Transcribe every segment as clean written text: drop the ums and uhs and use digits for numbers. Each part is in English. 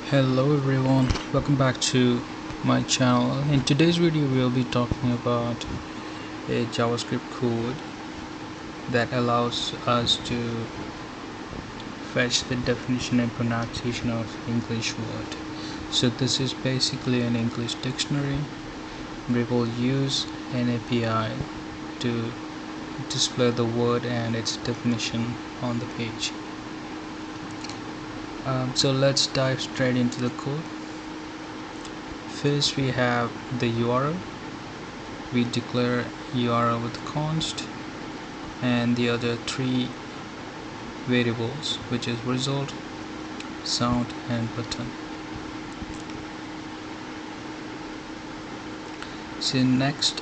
Hello everyone, welcome back to my channel. In today's video we'll be talking about a JavaScript code that allows us to fetch the definition and pronunciation of English word. So this is basically an English dictionary. We will use an API to display the word and its definition on the page. So let's dive straight into the code. First we have the URL. We declare URL with const and the other three variables, which is result, sound and button. So next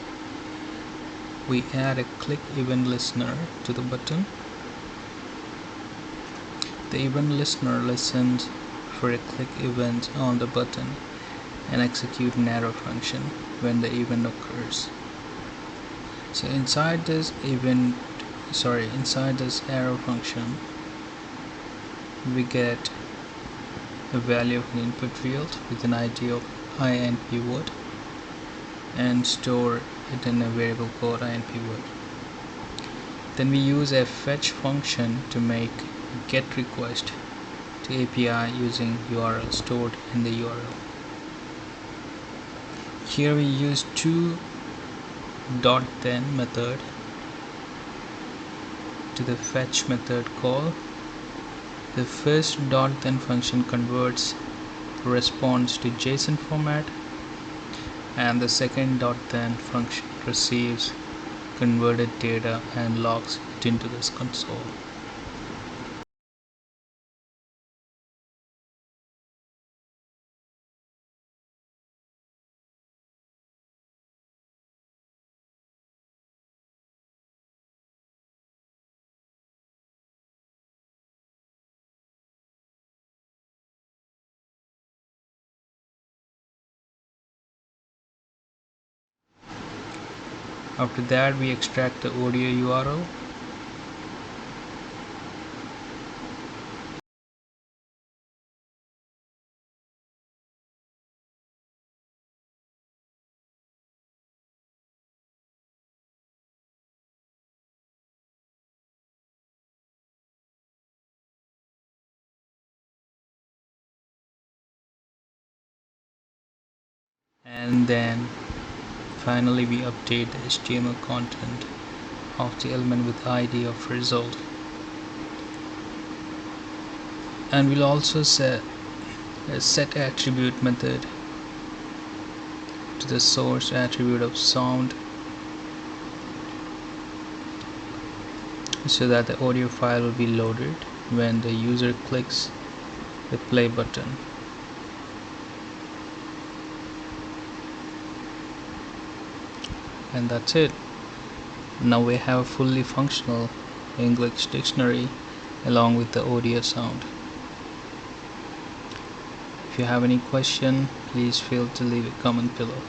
we add a click event listener to the button. The event listener listens for a click event on the button and execute an arrow function when the event occurs. So inside this arrow function, we get a value of an input field with an ID of INP word and store it in a variable called INP word. Then we use a fetch function to make get request to API using URL stored in the URL. Here we use two .then method to the fetch method call. The first .then function converts response to JSON format, and the second .then function receives converted data and logs it into this console. After that we extract the audio URL. And then finally we update the HTML content of the element with ID of result. And we'll also set a set attribute method to the source attribute of sound, so that the audio file will be loaded when the user clicks the play button. And that's it. Now we have a fully functional English dictionary along with the audio sound. If you have any question, please feel to leave a comment below.